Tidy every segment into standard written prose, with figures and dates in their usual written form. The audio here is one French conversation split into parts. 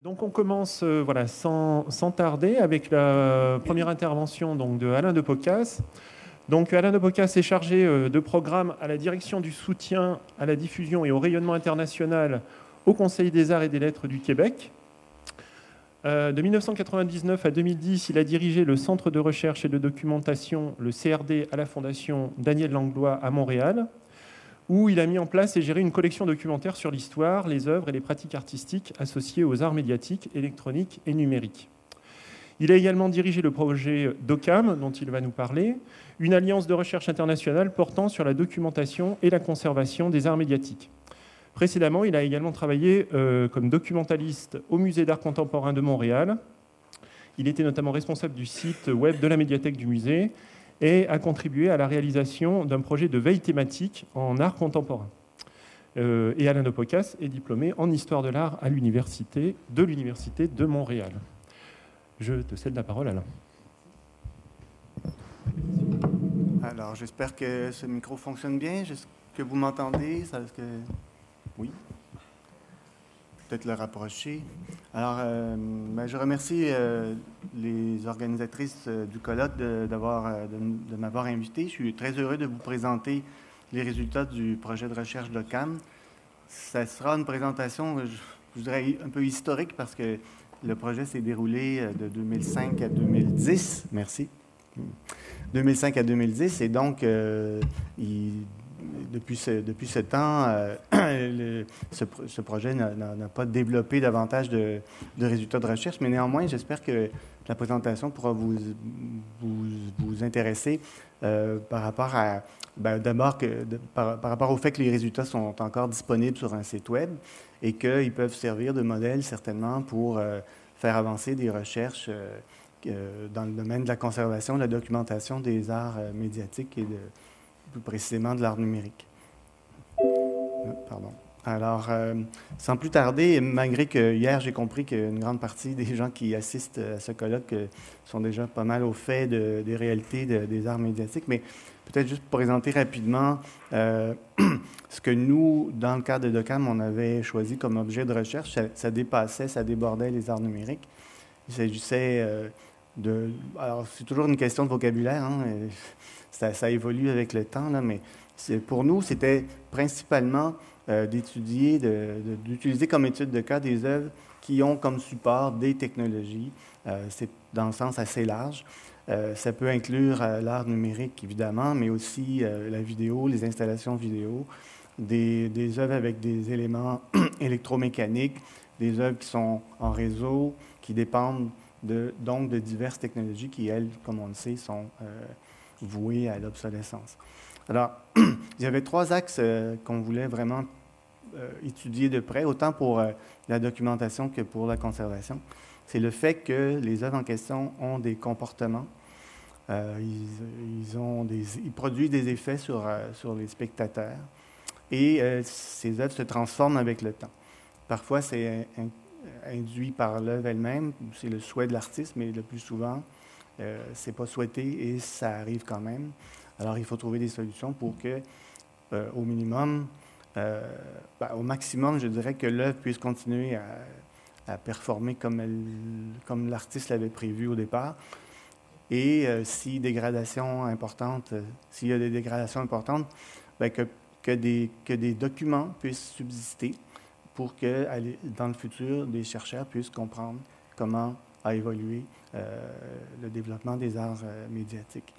Donc on commence voilà, sans tarder avec la première intervention donc, de Alain de Pocas. Donc Alain de Pocas est chargé de programme à la direction du soutien à la diffusion et au rayonnement international au Conseil des arts et des lettres du Québec. De 1999 à 2010, il a dirigé le Centre de recherche et de documentation, le CRD, à la Fondation Daniel Langlois à Montréal, où il a mis en place et géré une collection documentaire sur l'histoire, les œuvres et les pratiques artistiques associées aux arts médiatiques, électroniques et numériques. Il a également dirigé le projet DOCAM, dont il va nous parler, une alliance de recherche internationale portant sur la documentation et la conservation des arts médiatiques. Précédemment, il a également travaillé comme documentaliste au Musée d'art contemporain de Montréal. Il était notamment responsable du site web de la médiathèque du musée et a contribué à la réalisation d'un projet de veille thématique en art contemporain. Et Alain de Pocas est diplômé en histoire de l'art à l'université de Montréal. Je te cède la parole, Alain. Alors, j'espère que ce micro fonctionne bien. Est-ce que vous m'entendez? Oui. Peut-être le rapprocher. Alors, je remercie les organisatrices du colloque de m'avoir invité. Je suis très heureux de vous présenter les résultats du projet de recherche DOCAM. Ça sera une présentation, je dirais, un peu historique parce que le projet s'est déroulé de 2005 à 2010. Merci. 2005 à 2010, et donc, depuis ce temps, ce projet n'a pas développé davantage de résultats de recherche, mais néanmoins, j'espère que la présentation pourra vous intéresser par rapport à, d'abord, par rapport au fait que les résultats sont encore disponibles sur un site web et qu'ils peuvent servir de modèle certainement pour faire avancer des recherches dans le domaine de la conservation, de la documentation des arts médiatiques et plus précisément de l'art numérique. Pardon. Alors, sans plus tarder, malgré que hier j'ai compris qu'une grande partie des gens qui assistent à ce colloque sont déjà pas mal au fait des réalités des arts médiatiques, mais peut-être juste pour présenter rapidement ce que nous, dans le cadre de DOCAM, on avait choisi comme objet de recherche. Ça débordait les arts numériques. Il s'agissait alors, c'est toujours une question de vocabulaire, hein, ça évolue avec le temps, là, mais pour nous, c'était principalement d'utiliser comme étude de cas des œuvres qui ont comme support des technologies. C'est dans le sens assez large. Ça peut inclure l'art numérique, évidemment, mais aussi la vidéo, les installations vidéo, des œuvres avec des éléments électromécaniques, des œuvres qui sont en réseau, qui dépendent donc de diverses technologies qui, elles, comme on le sait, sont vouées à l'obsolescence. Alors, il y avait trois axes qu'on voulait vraiment étudier de près, autant pour la documentation que pour la conservation. C'est le fait que les œuvres en question ont des comportements, ils produisent des effets sur les spectateurs, et ces œuvres se transforment avec le temps. Parfois, c'est induit par l'œuvre elle-même, c'est le souhait de l'artiste, mais le plus souvent, c'est pas souhaité et ça arrive quand même. Alors, il faut trouver des solutions pour que, au minimum, au maximum, je dirais que l'œuvre puisse continuer à performer comme l'artiste l'avait prévu au départ. Et s'il y a des dégradations importantes, que des documents puissent subsister pour que, dans le futur, des chercheurs puissent comprendre comment a évolué le développement des arts médiatiques.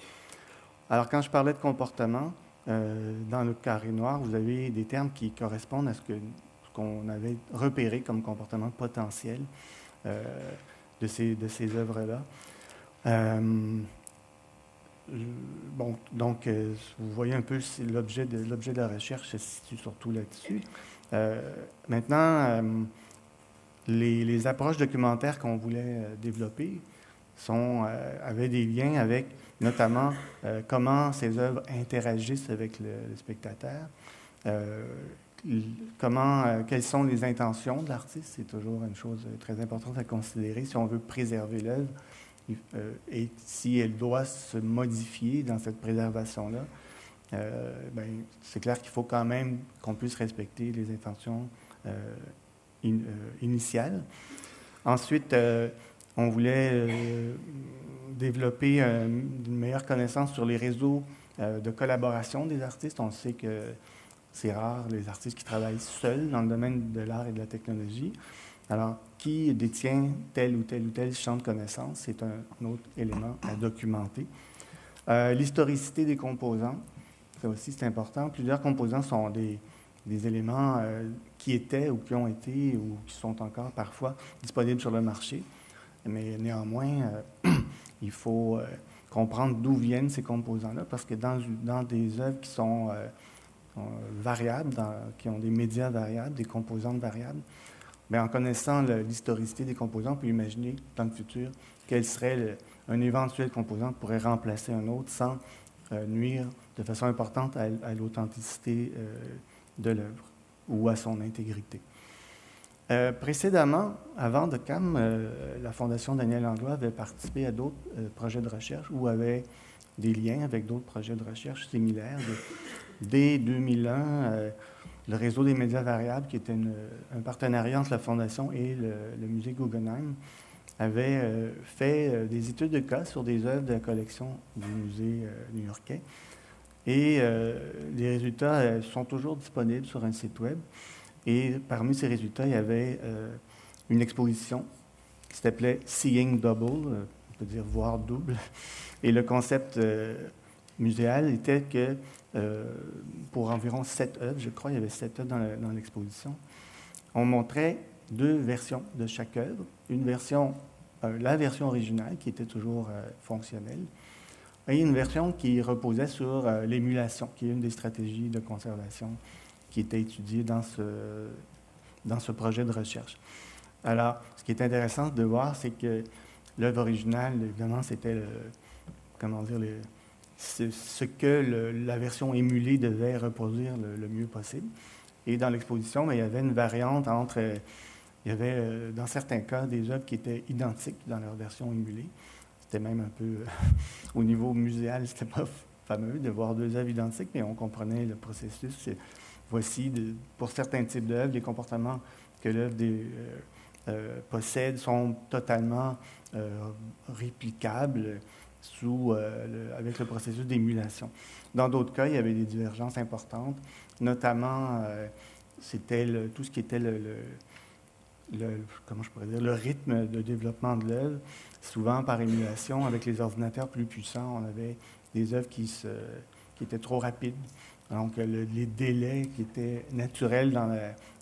Alors, quand je parlais de comportement, dans le carré noir, vous avez des termes qui correspondent à ce qu'on avait repéré comme comportement potentiel de ces œuvres-là. Donc, vous voyez un peu l'objet de la recherche se situe surtout là-dessus. Maintenant, les approches documentaires qu'on voulait développer avaient des liens avec notamment comment ces œuvres interagissent avec le spectateur, quelles sont les intentions de l'artiste. C'est toujours une chose très importante à considérer si on veut préserver l'œuvre et si elle doit se modifier dans cette préservation-là. C'est clair qu'il faut quand même qu'on puisse respecter les intentions initiales. Ensuite, on voulait développer une meilleure connaissance sur les réseaux de collaboration des artistes. On sait que c'est rare, les artistes qui travaillent seuls dans le domaine de l'art et de la technologie. Alors, qui détient tel ou tel champ de connaissances, c'est un autre élément à documenter. L'historicité des composants, ça aussi c'est important. Plusieurs composants sont des éléments qui étaient ou qui ont été ou qui sont encore parfois disponibles sur le marché. Mais néanmoins, il faut comprendre d'où viennent ces composants-là, parce que dans des œuvres qui sont variables, qui ont des médias variables, des composantes variables, bien, en connaissant l'historicité des composants, on peut imaginer dans le futur quel serait un éventuel composant qui pourrait remplacer un autre sans nuire de façon importante à l'authenticité de l'œuvre ou à son intégrité. Précédemment, avant DOCAM, la Fondation Daniel Langlois avait participé à d'autres projets de recherche ou avait des liens avec d'autres projets de recherche similaires. Dès 2001, le réseau des médias variables, qui était un partenariat entre la Fondation et le musée Guggenheim, avait fait des études de cas sur des œuvres de la collection du musée new-yorkais. Et les résultats sont toujours disponibles sur un site web. Et parmi ces résultats, il y avait une exposition qui s'appelait Seeing Double, on peut dire voir double. Et le concept muséal était que pour environ 7 œuvres, je crois, il y avait 7 œuvres dans l'exposition, on montrait 2 versions de chaque œuvre. Une version, la version originale, qui était toujours fonctionnelle, et une version qui reposait sur l'émulation, qui est une des stratégies de conservation qui était étudiée dans ce projet de recherche. Alors, ce qui est intéressant de voir, c'est que l'œuvre originale, évidemment, c'était ce que la version émulée devait reproduire le mieux possible. Et dans l'exposition, il y avait une variante entre... il y avait, dans certains cas, des œuvres qui étaient identiques dans leur version émulée. C'était même un peu... au niveau muséal, c'était pas fameux de voir 2 œuvres identiques, mais on comprenait le processus. Voici, pour certains types d'œuvres, les comportements que l'œuvre possède sont totalement réplicables avec le processus d'émulation. Dans d'autres cas, il y avait des divergences importantes, notamment c'était tout ce qui était comment je pourrais dire, le rythme de développement de l'œuvre. Souvent, par émulation, avec les ordinateurs plus puissants, on avait des œuvres qui étaient trop rapides. Donc, les délais qui étaient naturels dans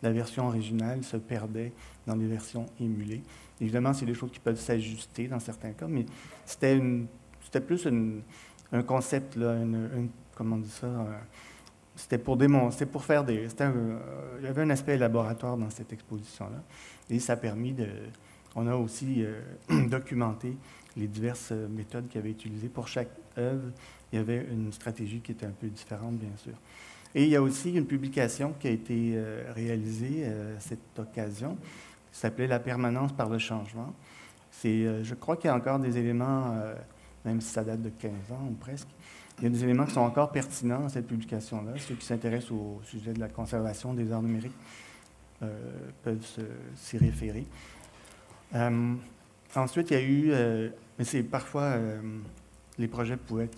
la version originale se perdaient dans les versions émulées. Évidemment, c'est des choses qui peuvent s'ajuster dans certains cas, mais c'était plus un concept, là, comment on dit ça? C'était pour faire il y avait un aspect laboratoire dans cette exposition-là, et ça a permis on a aussi documenté les diverses méthodes qui avaient utilisées. Pour chaque œuvre, il y avait une stratégie qui était un peu différente, bien sûr. Et il y a aussi une publication qui a été réalisée à cette occasion, qui s'appelait « La permanence par le changement ». Je crois qu'il y a encore des éléments, même si ça date de 15 ans ou presque, il y a des éléments qui sont encore pertinents dans cette publication-là. Ceux qui s'intéressent au sujet de la conservation des arts numériques peuvent s'y référer. Ensuite, il y a eu, mais c'est parfois, les projets pouvaient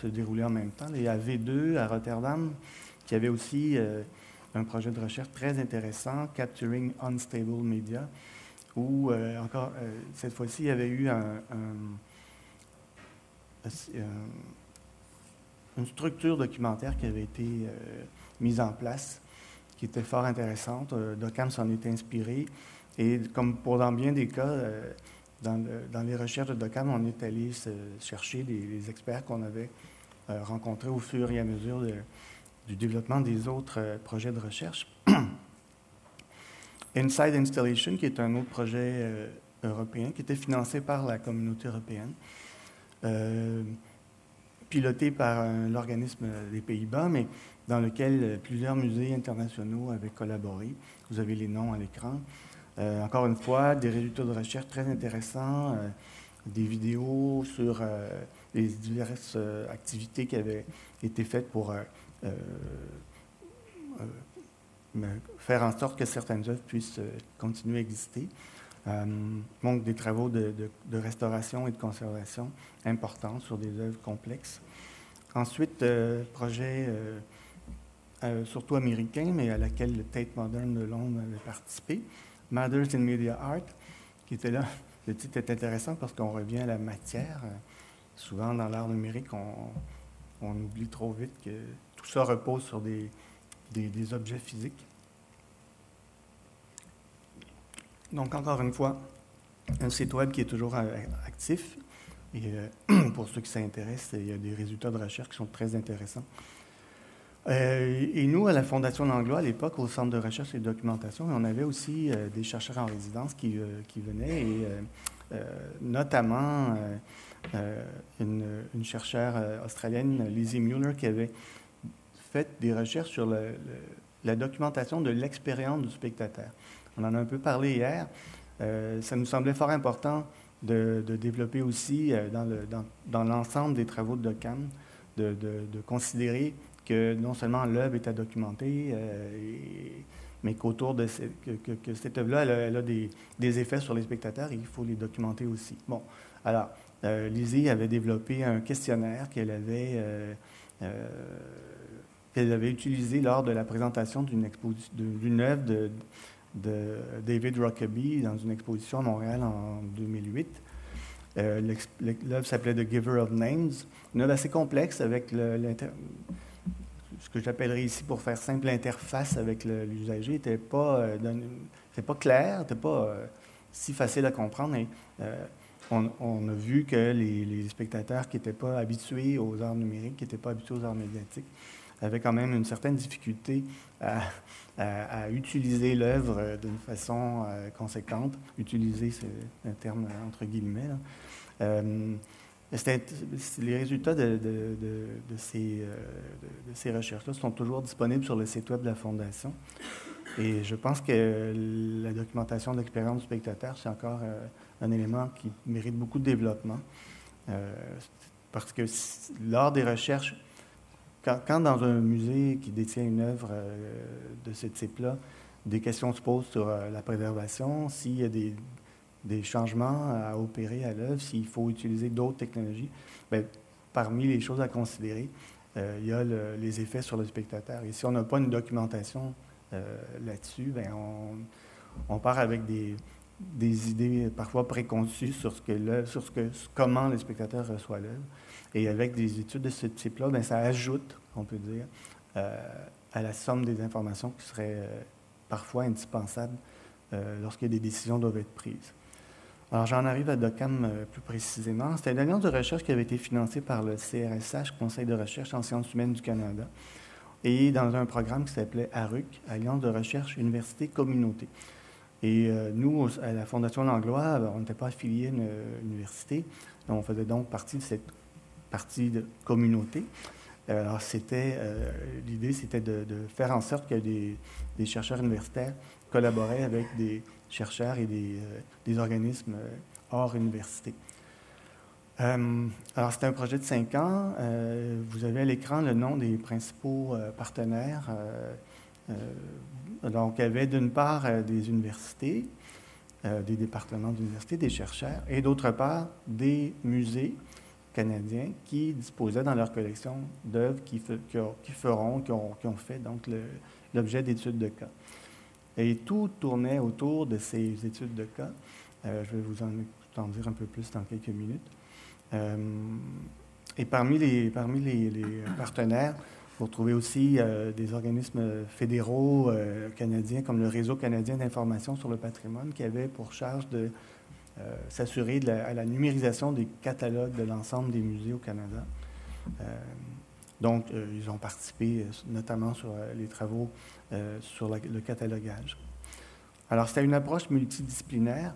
se dérouler en même temps. Il y a V2 à Rotterdam, qui avait aussi un projet de recherche très intéressant, Capturing Unstable Media, où, encore, cette fois-ci, il y avait eu une structure documentaire qui avait été mise en place, qui était fort intéressante. DOCAM s'en est inspiré. Et comme dans bien des cas, dans les recherches de DOCAM, on est allé chercher les experts qu'on avait rencontrés au fur et à mesure du développement des autres projets de recherche. Inside Installation, qui est un autre projet européen, qui était financé par la communauté européenne, piloté par l'organisme des Pays-Bas, mais dans lequel plusieurs musées internationaux avaient collaboré. Vous avez les noms à l'écran. Encore une fois, des résultats de recherche très intéressants, des vidéos sur les diverses activités qui avaient été faites pour faire en sorte que certaines œuvres puissent continuer à exister. Donc, des travaux de restauration et de conservation importants sur des œuvres complexes. Ensuite, projet surtout américain, mais à laquelle le Tate Modern de Londres avait participé, Matters in Media Art, qui était là. Le titre est intéressant parce qu'on revient à la matière. Souvent, dans l'art numérique, on oublie trop vite que tout ça repose sur des objets physiques. Donc, encore une fois, un site web qui est toujours actif. Et pour ceux qui s'intéressent, il y a des résultats de recherche qui sont très intéressants. Et nous, à la Fondation Langlois, à l'époque, au Centre de recherche et de documentation, on avait aussi des chercheurs en résidence qui venaient, et notamment une chercheure australienne, Lizzie Mueller, qui avait fait des recherches sur la documentation de l'expérience du spectateur. On en a un peu parlé hier. Ça nous semblait fort important de développer aussi dans l'ensemble des travaux de Docam, de considérer que non seulement l'œuvre est à documenter, mais qu'autour de que cette œuvre-là, elle a des effets sur les spectateurs et il faut les documenter aussi. Bon, alors, Lizzie avait développé un questionnaire qu'elle avait utilisé lors de la présentation d'une œuvre de David Rockaby dans une exposition à Montréal en 2008. L'œuvre s'appelait The Giver of Names, une œuvre assez complexe avec ce que j'appellerais ici, pour faire simple, l'interface avec l'usager n'était pas clair, n'était pas si facile à comprendre. Et, on a vu que les spectateurs qui n'étaient pas habitués aux arts numériques, qui n'étaient pas habitués aux arts médiatiques, avaient quand même une certaine difficulté à utiliser l'œuvre d'une façon conséquente. Utiliser, c'est un terme entre guillemets, là. Les résultats de ces recherches-là sont toujours disponibles sur le site web de la Fondation. Et je pense que la documentation de l'expérience du spectateur, c'est encore un élément qui mérite beaucoup de développement. Parce que lors des recherches, quand dans un musée qui détient une œuvre de ce type-là, des questions se posent sur la préservation, s'il y a des changements à opérer à l'œuvre, s'il faut utiliser d'autres technologies, bien, parmi les choses à considérer, il y a les effets sur le spectateur. Et si on n'a pas une documentation là-dessus, bien, on part avec des idées parfois préconçues sur comment le spectateur reçoit l'œuvre. Et avec des études de ce type-là, bien, ça ajoute, on peut dire, à la somme des informations qui seraient parfois indispensables lorsque des décisions doivent être prises. Alors, j'en arrive à Docam plus précisément. C'était une alliance de recherche qui avait été financée par le CRSH, Conseil de recherche en sciences humaines du Canada, et dans un programme qui s'appelait ARUC, Alliance de recherche Université-Communauté. Et nous, à la Fondation Langlois, on n'était pas affiliés à une université, on faisait donc partie de cette partie de communauté. Alors, l'idée, c'était de faire en sorte que des chercheurs universitaires collaboraient avec des chercheurs et des organismes hors université. Alors, c'est un projet de 5 ans. Vous avez à l'écran le nom des principaux partenaires. Donc, il y avait d'une part des universités, des départements d'université, des chercheurs, et d'autre part des musées canadiens qui disposaient dans leur collection d'œuvres qui ont fait donc l'objet d'études de cas. Et tout tournait autour de ces études de cas. Je vais vous en dire un peu plus dans quelques minutes. Et parmi les partenaires, vous retrouvez aussi des organismes fédéraux canadiens, comme le Réseau canadien d'information sur le patrimoine, qui avait pour charge de s'assurer à la numérisation des catalogues de l'ensemble des musées au Canada. Donc, ils ont participé notamment sur les travaux sur le catalogage. Alors, c'était une approche multidisciplinaire.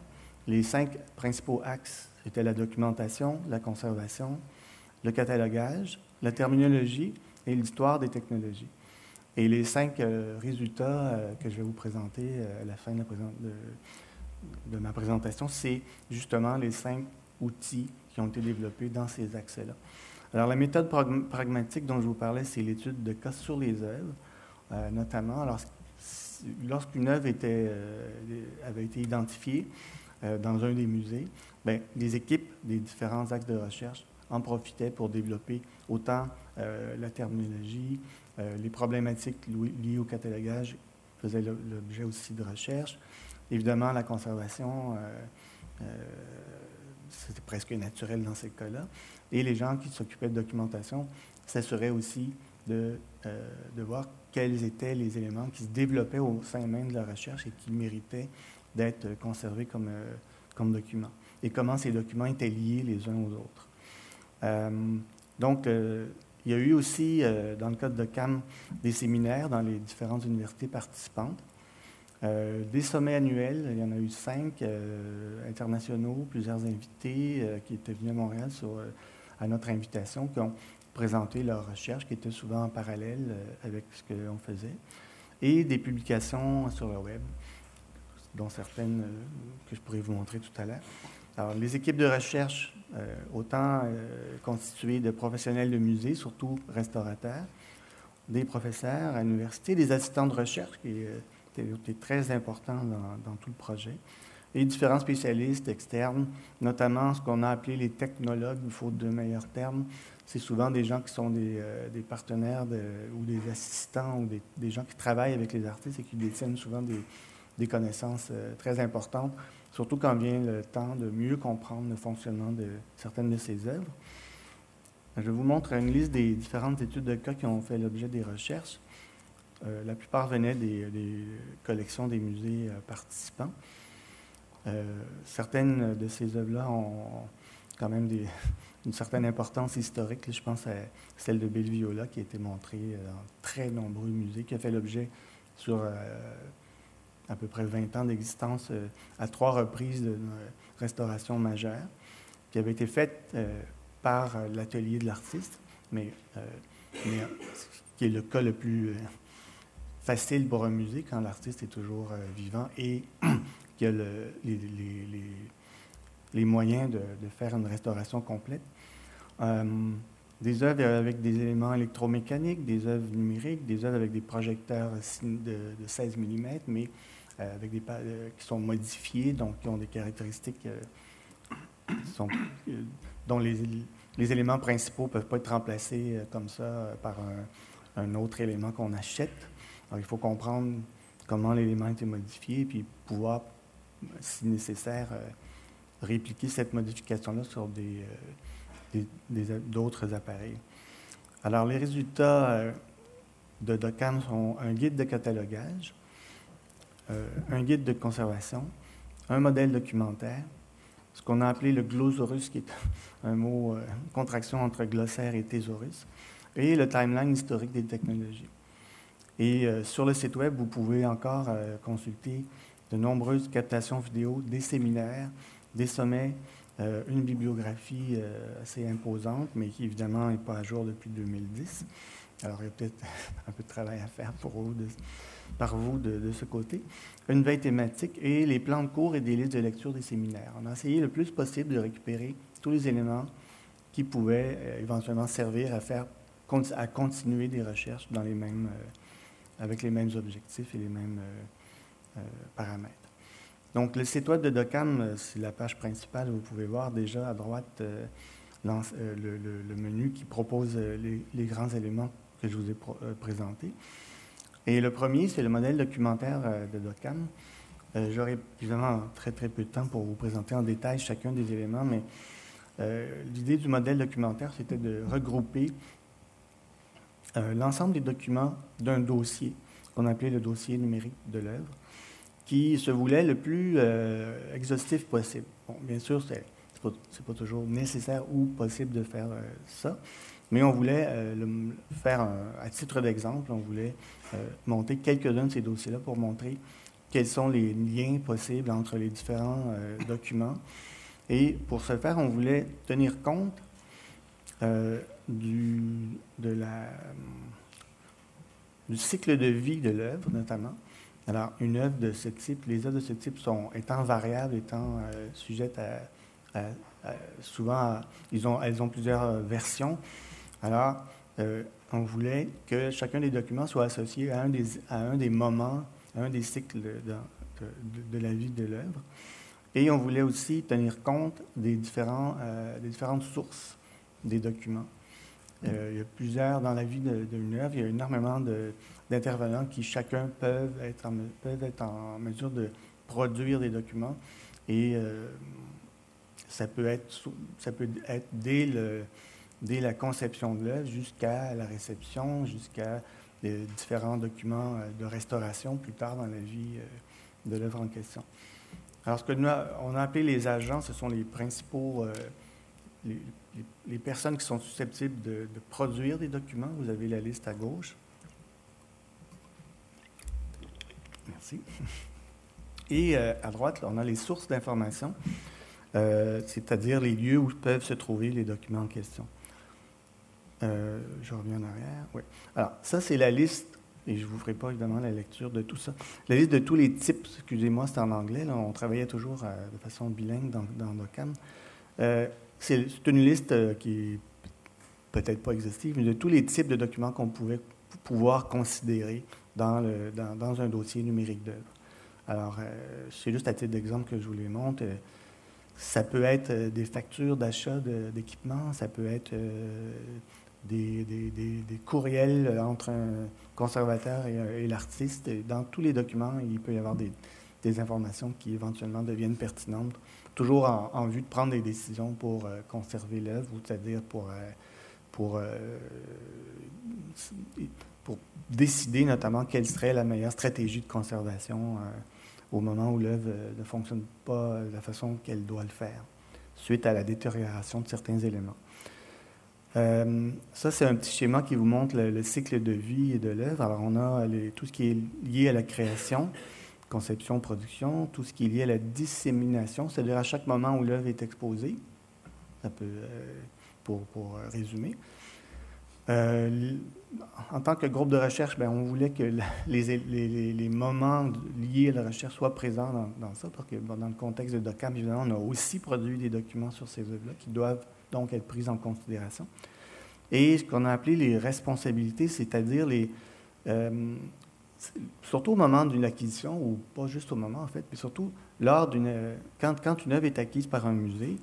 Les 5 principaux axes, c'était la documentation, la conservation, le catalogage, la terminologie et l'histoire des technologies. Et les 5 résultats que je vais vous présenter à la fin de ma présentation, c'est justement les 5 outils qui ont été développés dans ces axes-là. Alors, la méthode pragmatique dont je vous parlais, c'est l'étude de cas sur les œuvres, notamment. Alors, lorsqu'une œuvre avait été identifiée, dans un des musées, bien, les équipes des différents axes de recherche en profitaient pour développer autant la terminologie, les problématiques liées au catalogage faisaient l'objet aussi de recherche. Évidemment, la conservation, c'était presque naturel dans ces cas-là. Et les gens qui s'occupaient de documentation s'assuraient aussi de voir quels étaient les éléments qui se développaient au sein même de la recherche et qui méritaient d'être conservés comme documents, et comment ces documents étaient liés les uns aux autres. Donc, il y a eu aussi, dans le cadre de CAM, des séminaires dans les différentes universités participantes, des sommets annuels, il y en a eu 5 internationaux, plusieurs invités qui étaient venus à Montréal à notre invitation, qui ont présenté leurs recherches, qui étaient souvent en parallèle avec ce que l'on faisait, et des publications sur le web, dont certaines que je pourrais vous montrer tout à l'heure. Alors, les équipes de recherche, autant constituées de professionnels de musée, surtout restaurateurs, des professeurs à l'université, des assistants de recherche, qui était très important dans tout le projet, et différents spécialistes externes, notamment ce qu'on a appelé les technologues, faute de meilleurs termes. C'est souvent des gens qui sont des partenaires ou des assistants ou des gens qui travaillent avec les artistes et qui détiennent souvent des connaissances très importantes, surtout quand vient le temps de mieux comprendre le fonctionnement de certaines de ces œuvres. Je vous montre une liste des différentes études de cas qui ont fait l'objet des recherches. La plupart venaient des collections des musées participants. Certaines de ces œuvres-là ont quand même une certaine importance historique. Je pense à celle de Belleviola qui a été montrée dans très nombreux musées, qui a fait l'objet sur à peu près 20 ans d'existence à 3 reprises de restauration majeure, qui avait été faite par l'atelier de l'artiste, mais qui est le cas le plus facile pour un musée quand l'artiste est toujours vivant et qu'il a les moyens de faire une restauration complète. Des œuvres avec des éléments électromécaniques, des œuvres numériques, des œuvres avec des projecteurs de 16 mm, mais avec qui sont modifiés, donc qui ont des caractéristiques dont les éléments principaux ne peuvent pas être remplacés comme ça par un autre élément qu'on achète. Alors, il faut comprendre comment l'élément a été modifié et puis pouvoir, si nécessaire, répliquer cette modification-là sur d'autres appareils. Alors, les résultats de DOCAM sont un guide de catalogage, un guide de conservation, un modèle documentaire, ce qu'on a appelé le glossaurus, qui est un mot, contraction entre glossaire et thésaurus, et le timeline historique des technologies. Et sur le site web, vous pouvez encore consulter de nombreuses captations vidéo, des séminaires, des sommets, une bibliographie assez imposante, mais qui évidemment n'est pas à jour depuis 2010. Alors, il y a peut-être un peu de travail à faire par vous de ce côté. Une veille thématique et les plans de cours et des listes de lecture des séminaires. On a essayé le plus possible de récupérer tous les éléments qui pouvaient éventuellement servir à continuer des recherches dans avec les mêmes objectifs et les mêmes paramètres. Donc, le site web de DOCAM, c'est la page principale. Vous pouvez voir déjà à droite le menu qui propose les grands éléments que je vous ai présentés. Et le premier, c'est le modèle documentaire de DOCAM. J'aurai évidemment très, très peu de temps pour vous présenter en détail chacun des éléments, mais l'idée du modèle documentaire, c'était de regrouper l'ensemble des documents d'un dossier, qu'on appelait le dossier numérique de l'œuvre, qui se voulait le plus exhaustif possible. Bon, bien sûr, c'est pas toujours nécessaire ou possible de faire ça, mais on voulait le faire à titre d'exemple. On voulait monter quelques-uns de ces dossiers-là pour montrer quels sont les liens possibles entre les différents documents. Et pour ce faire, on voulait tenir compte du cycle de vie de l'œuvre, notamment. Alors, une œuvre de ce type, les œuvres de ce type étant variables, étant sujettes souvent, elles ont plusieurs versions. Alors, on voulait que chacun des documents soit associé à un des moments, à un des cycles de la vie de l'œuvre. Et on voulait aussi tenir compte des différentes sources des documents. Il y a plusieurs, dans la vie d'une œuvre, il y a énormément d'intervenants qui chacun peuvent être en mesure de produire des documents. Et ça peut être dès la conception de l'œuvre jusqu'à la réception, jusqu'à les différents documents de restauration plus tard dans la vie de l'œuvre en question. Alors, ce que on a appelé les agents, ce sont les principaux, les personnes qui sont susceptibles de produire des documents. Vous avez la liste à gauche. Merci. Et à droite, là, on a les sources d'information, c'est-à-dire les lieux où peuvent se trouver les documents en question. Je reviens en arrière. Oui. Alors, ça, c'est la liste, et je ne vous ferai pas évidemment la lecture de tout ça. La liste de tous les types, excusez-moi, c'est en anglais, là, on travaillait toujours de façon bilingue dans Docam. C'est une liste qui est peut-être pas exhaustive, mais de tous les types de documents qu'on pouvait pouvoir considérer dans un dossier numérique d'œuvre. Alors, c'est juste à titre d'exemple que je vous les montre. Ça peut être des factures d'achat d'équipements, ça peut être des courriels entre un conservateur et l'artiste. Dans tous les documents, il peut y avoir des informations qui éventuellement deviennent pertinentes, toujours en vue de prendre des décisions pour conserver l'œuvre, c'est-à-dire pour décider notamment quelle serait la meilleure stratégie de conservation au moment où l'œuvre ne fonctionne pas de la façon qu'elle doit le faire, suite à la détérioration de certains éléments. Ça, c'est un petit schéma qui vous montre le cycle de vie de l'œuvre. Alors, on a tout ce qui est lié à la création, conception, production, tout ce qui est lié à la dissémination, c'est-à-dire à chaque moment où l'œuvre est exposée, ça peut, pour résumer. En tant que groupe de recherche, on voulait que les moments liés à la recherche soient présents dans ça, parce que dans le contexte de Docam, évidemment, on a aussi produit des documents sur ces œuvres-là qui doivent donc être prises en considération. Et ce qu'on a appelé les responsabilités, c'est-à-dire surtout au moment d'une acquisition, ou pas juste au moment en fait, mais surtout quand une œuvre est acquise par un musée,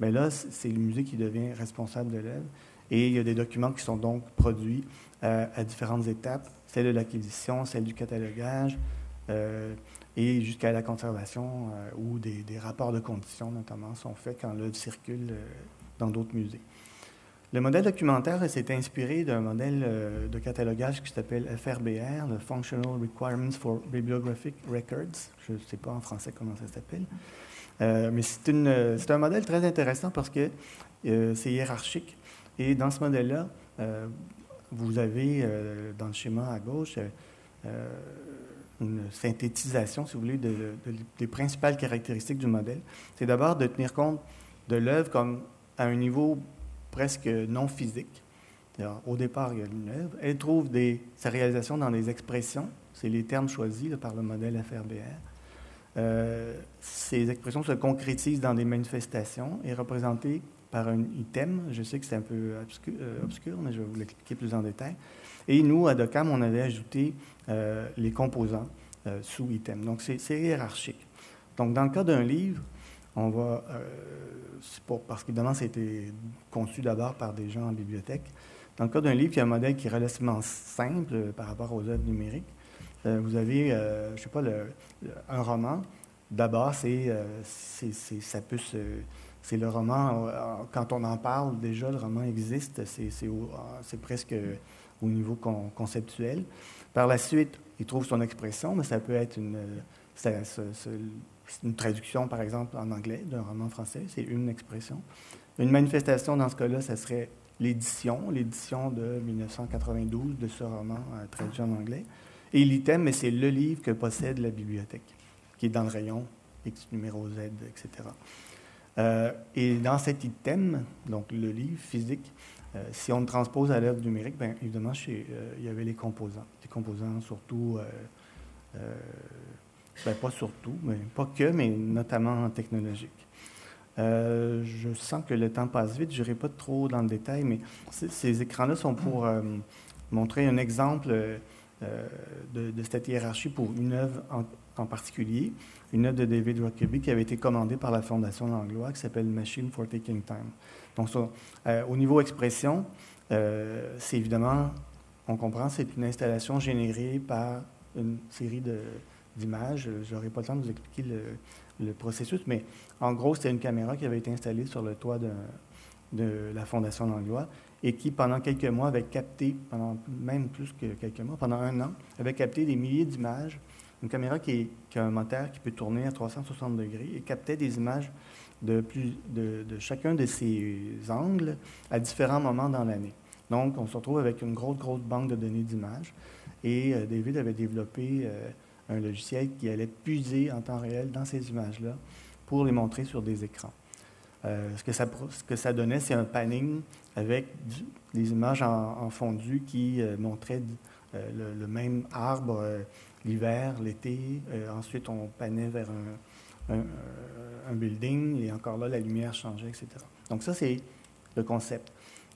là, c'est le musée qui devient responsable de l'œuvre. Et il y a des documents qui sont donc produits à différentes étapes, celle de l'acquisition, celle du catalogage, et jusqu'à la conservation, où des rapports de conditions, notamment, sont faits quand l'œuvre circule dans d'autres musées. Le modèle documentaire s'est inspiré d'un modèle de catalogage qui s'appelle FRBR, le Functional Requirements for Bibliographic Records. Je ne sais pas en français comment ça s'appelle. Mais c'est un modèle très intéressant parce que c'est hiérarchique. Et dans ce modèle-là, vous avez, dans le schéma à gauche, une synthétisation, si vous voulez, des principales caractéristiques du modèle. C'est d'abord de tenir compte de l'œuvre comme à un niveau presque non physique. Alors, au départ, il y a une œuvre. Elle trouve sa réalisation dans des expressions. C'est les termes choisis par le modèle FRBR. Ces expressions se concrétisent dans des manifestations et représentées par un item. Je sais que c'est un peu obscur, mais je vais vous l'expliquer plus en détail. Et nous, à Docam, on avait ajouté les composants sous item. Donc, c'est hiérarchique. Donc, dans le cas d'un livre, on va, parce qu'évidemment, c'était conçu d'abord par des gens en bibliothèque. Dans le cas d'un livre, il y a un modèle qui est relativement simple par rapport aux œuvres numériques. Vous avez, je ne sais pas, un roman. D'abord, c'est le roman, quand on en parle, déjà, le roman existe, c'est presque au niveau conceptuel. Par la suite, il trouve son expression, mais ça peut être une traduction, par exemple, en anglais d'un roman français, c'est une expression. Une manifestation, dans ce cas-là, ça serait l'édition de 1992 de ce roman traduit en anglais. Et l'item, mais c'est le livre que possède la bibliothèque, qui est dans le rayon X numéro Z, etc. Et dans cet item, donc le livre physique, si on le transpose à l'œuvre numérique, bien évidemment, il y avait les composants. Les composants surtout, pas surtout, mais pas que, mais notamment technologiques. Je sens que le temps passe vite, je n'irai pas trop dans le détail, mais ces écrans-là sont pour montrer un exemple de cette hiérarchie pour une œuvre en particulier, une œuvre de David Rockaby qui avait été commandée par la Fondation Langlois, qui s'appelle Machine for Taking Time. Donc, au niveau expression, c'est évidemment, on comprend, c'est une installation générée par une série d'images. Je n'aurai pas le temps de vous expliquer le processus, mais en gros, c'était une caméra qui avait été installée sur le toit de la Fondation Langlois et qui, pendant quelques mois, avait capté, pendant même plus que quelques mois, pendant 1 an, avait capté des milliers d'images. Une caméra qui a un moteur qui peut tourner à 360 degrés et captait des images de chacun de ces angles à différents moments dans l'année. Donc, on se retrouve avec une grosse banque de données d'images. Et David avait développé un logiciel qui allait puiser en temps réel dans ces images-là pour les montrer sur des écrans. Ce que ça donnait, c'est un panning avec des images en fondu qui montraient le même arbre l'hiver, l'été. Ensuite, on pannait vers un building et encore là, la lumière changeait, etc. Donc ça, c'est le concept.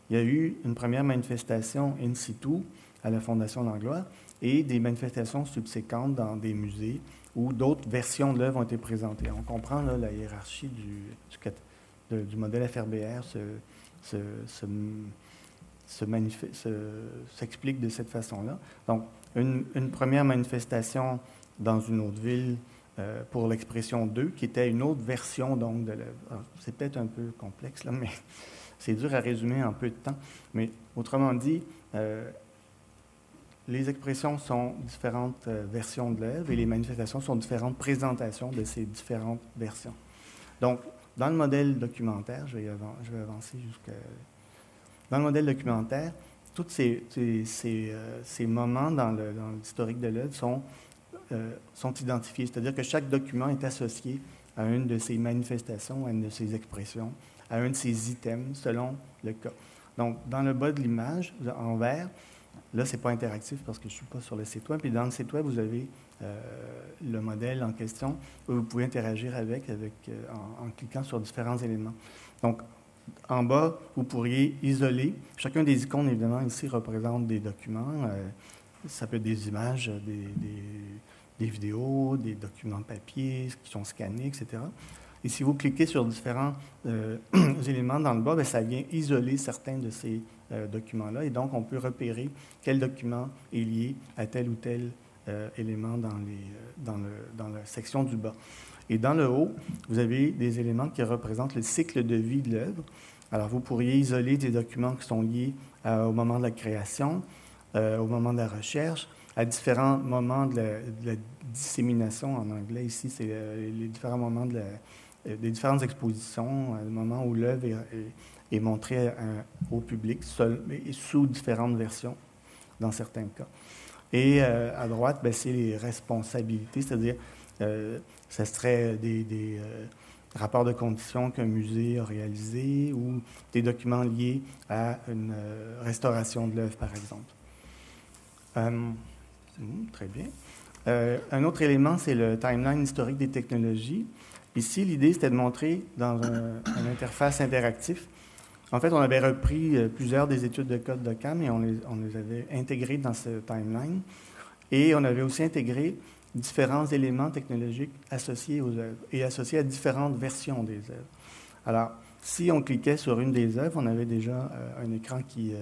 Il y a eu une première manifestation in situ à la Fondation Langlois et des manifestations subséquentes dans des musées où d'autres versions de l'œuvre ont été présentées. On comprend là, la hiérarchie du modèle FRBR s'explique de cette façon-là. Donc, une première manifestation dans une autre ville pour l'expression 2, qui était une autre version donc, de l'œuvre. C'est peut-être un peu complexe, là, mais c'est dur à résumer en peu de temps. Mais autrement dit, les expressions sont différentes versions de l'œuvre et les manifestations sont différentes présentations de ces différentes versions. Donc, dans le modèle documentaire, je vais avancer jusqu'à... Dans le modèle documentaire, tous ces moments dans l'historique de l'œuvre sont identifiés. C'est-à-dire que chaque document est associé à une de ces manifestations, à une de ces expressions, à un de ces items, selon le cas. Donc, dans le bas de l'image, en vert, là, ce n'est pas interactif parce que je ne suis pas sur le site web. Et dans le site web, vous avez le modèle en question où vous pouvez interagir en cliquant sur différents éléments. Donc, en bas, vous pourriez isoler. Chacun des icônes, évidemment, ici, représente des documents. Ça peut être des images, des vidéos, des documents papier qui sont scannés, etc. Et si vous cliquez sur différents éléments dans le bas, bien, ça vient isoler certains de ces documents-là. Et donc, on peut repérer quel document est lié à tel ou tel élément dans la section du bas. Et dans le haut, vous avez des éléments qui représentent le cycle de vie de l'œuvre. Alors, vous pourriez isoler des documents qui sont liés au moment de la création, au moment de la recherche, à différents moments de la dissémination. En anglais, ici, c'est les différents moments des différentes expositions, le moment où l'œuvre est montrée au public, seul, mais sous différentes versions, dans certains cas. Et à droite, bien, c'est les responsabilités, c'est-à-dire ce serait des rapports de conditions qu'un musée a réalisés ou des documents liés à une restauration de l'œuvre, par exemple. Très bien. Un autre élément, c'est le timeline historique des technologies. Ici, l'idée, c'était de montrer dans une interface interactif. En fait, on avait repris plusieurs des études de code d'Occam et on les avait intégrées dans ce timeline. Et on avait aussi intégré différents éléments technologiques associés aux œuvres et associés à différentes versions des œuvres. Alors, si on cliquait sur une des œuvres, on avait déjà un écran qui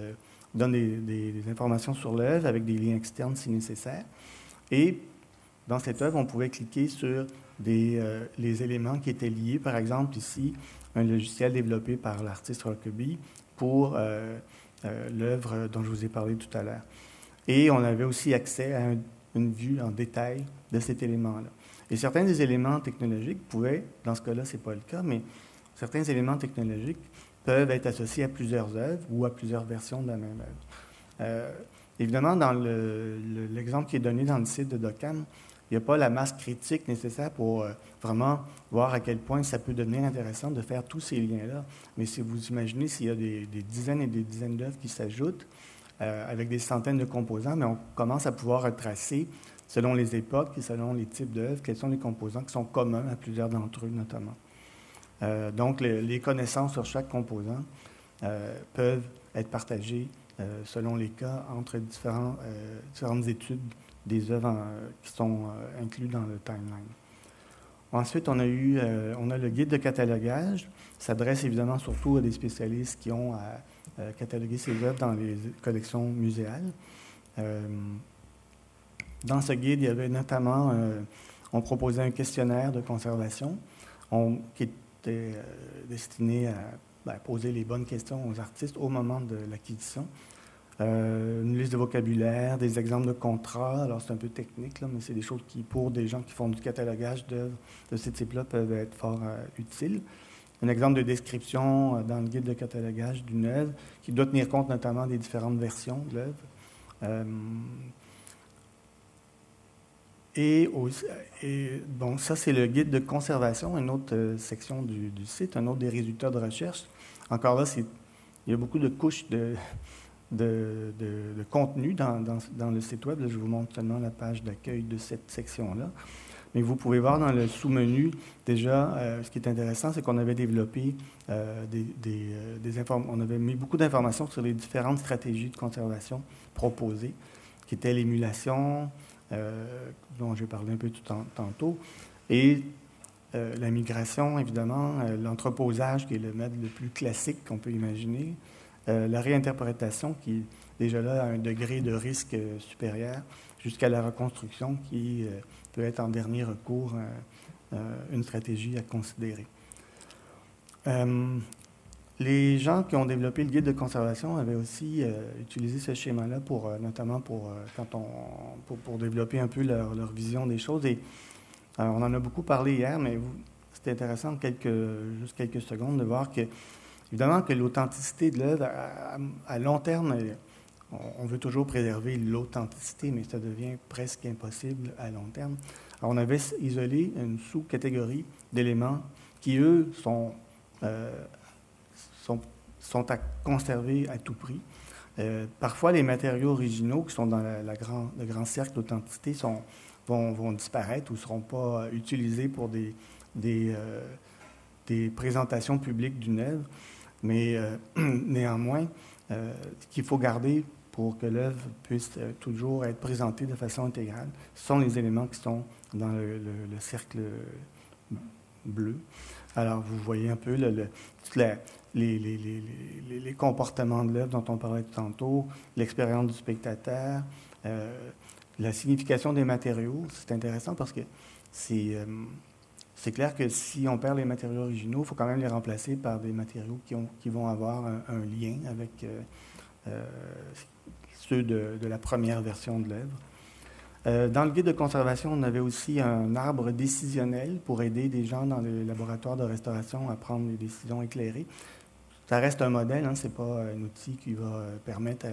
donne des informations sur l'œuvre avec des liens externes si nécessaire. Et dans cette œuvre, on pouvait cliquer sur les éléments qui étaient liés. Par exemple, ici, un logiciel développé par l'artiste Rockaby pour l'œuvre dont je vous ai parlé tout à l'heure. Et on avait aussi accès à une vue en détail de cet élément-là. Et certains des éléments technologiques pouvaient, dans ce cas-là, ce n'est pas le cas, mais certains éléments technologiques peuvent être associés à plusieurs œuvres ou à plusieurs versions de la même œuvre. Évidemment, dans l'exemple qui est donné dans le site de Docam, il n'y a pas la masse critique nécessaire pour vraiment voir à quel point ça peut devenir intéressant de faire tous ces liens-là. Mais si vous imaginez s'il y a des dizaines et des dizaines d'œuvres qui s'ajoutent, avec des centaines de composants, mais on commence à pouvoir retracer, selon les époques et selon les types d'œuvres, quels sont les composants qui sont communs à plusieurs d'entre eux, notamment. Donc, les connaissances sur chaque composant peuvent être partagées selon les cas, entre différentes études des œuvres qui sont incluses dans le timeline. Ensuite, on a le guide de catalogage. Ça s'adresse évidemment surtout à des spécialistes qui ont à cataloguer ces œuvres dans les collections muséales. Dans ce guide, il y avait notamment, on proposait un questionnaire de conservation qui était destiné à poser les bonnes questions aux artistes au moment de l'acquisition. Une liste de vocabulaire, des exemples de contrats. Alors, c'est un peu technique, là, mais c'est des choses qui, pour des gens qui font du catalogage d'œuvres de ce type-là, peuvent être fort utiles. Un exemple de description dans le guide de catalogage d'une œuvre qui doit tenir compte notamment des différentes versions de l'œuvre. Bon, ça, c'est le guide de conservation, une autre section du site, un autre des résultats de recherche. Encore là, il y a beaucoup de couches de contenu dans le site web. Là, je vous montre seulement la page d'accueil de cette section-là. Mais vous pouvez voir dans le sous-menu, déjà, ce qui est intéressant, c'est qu'on avait développé on avait mis beaucoup d'informations sur les différentes stratégies de conservation proposées, qui étaient l'émulation, dont j'ai parlé un peu tantôt, et la migration, évidemment, l'entreposage, qui est le mode le plus classique qu'on peut imaginer, la réinterprétation, qui déjà là a un degré de risque supérieur, jusqu'à la reconstruction, qui peut être en dernier recours une stratégie à considérer. Les gens qui ont développé le guide de conservation avaient aussi utilisé ce schéma-là notamment pour développer un peu leur vision des choses. Et on en a beaucoup parlé hier, mais c'était intéressant juste quelques secondes de voir que, évidemment, que l'authenticité de l'œuvre, à long terme, on veut toujours préserver l'authenticité, mais ça devient presque impossible à long terme. Alors, on avait isolé une sous-catégorie d'éléments qui, eux, sont à conserver à tout prix. Parfois, les matériaux originaux qui sont dans le grand cercle d'authenticité vont disparaître ou ne seront pas utilisés pour des présentations publiques d'une œuvre. Mais néanmoins, ce qu'il faut garder pour que l'œuvre puisse toujours être présentée de façon intégrale, ce sont les éléments qui sont dans le cercle bleu. Alors, vous voyez un peu les comportements de l'œuvre dont on parlait tantôt, l'expérience du spectateur, la signification des matériaux. C'est intéressant parce que c'est clair que si on perd les matériaux originaux, il faut quand même les remplacer par des matériaux qui vont avoir un lien avec ceux de la première version de l'œuvre. Dans le guide de conservation, on avait aussi un arbre décisionnel pour aider des gens dans les laboratoires de restauration à prendre des décisions éclairées. Ça reste un modèle, hein, ce n'est pas un outil qui va permettre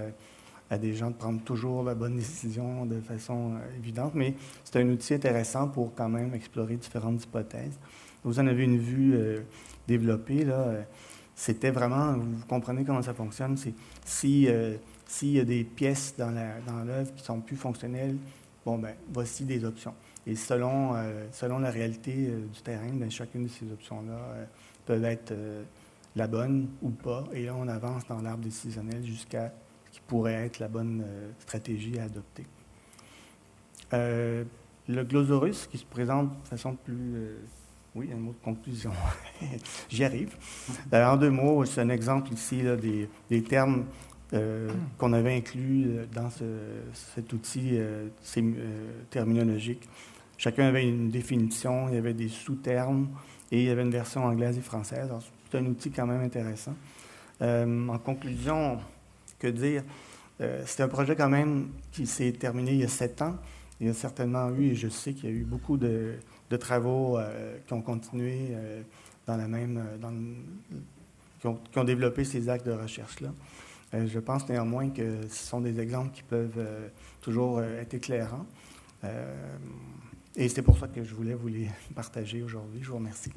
à des gens de prendre toujours la bonne décision de façon évidente, mais c'est un outil intéressant pour quand même explorer différentes hypothèses. Vous en avez une vue développée, là. C'était vraiment, vous comprenez comment ça fonctionne, c'est s'il y a des pièces dans l'œuvre qui sont plus fonctionnelles, bon, ben voici des options. Et selon la réalité du terrain, ben, chacune de ces options-là peut être la bonne ou pas. Et là, on avance dans l'arbre décisionnel jusqu'à ce qui pourrait être la bonne stratégie à adopter. Le glossaurus, qui se présente de façon plus... oui, un mot de conclusion. J'y arrive. En 2 mots, c'est un exemple ici là, des termes qu'on avait inclus dans cet outil terminologique. Chacun avait une définition, il y avait des sous-termes et il y avait une version anglaise et française. Alors, c'est un outil quand même intéressant. En conclusion, que dire? C'est un projet quand même qui s'est terminé il y a 7 ans. Il y a certainement eu, et je sais qu'il y a eu beaucoup de travaux qui ont continué qui ont développé ces actes de recherche-là. Je pense néanmoins que ce sont des exemples qui peuvent toujours être éclairants. Et c'est pour ça que je voulais vous les partager aujourd'hui. Je vous remercie.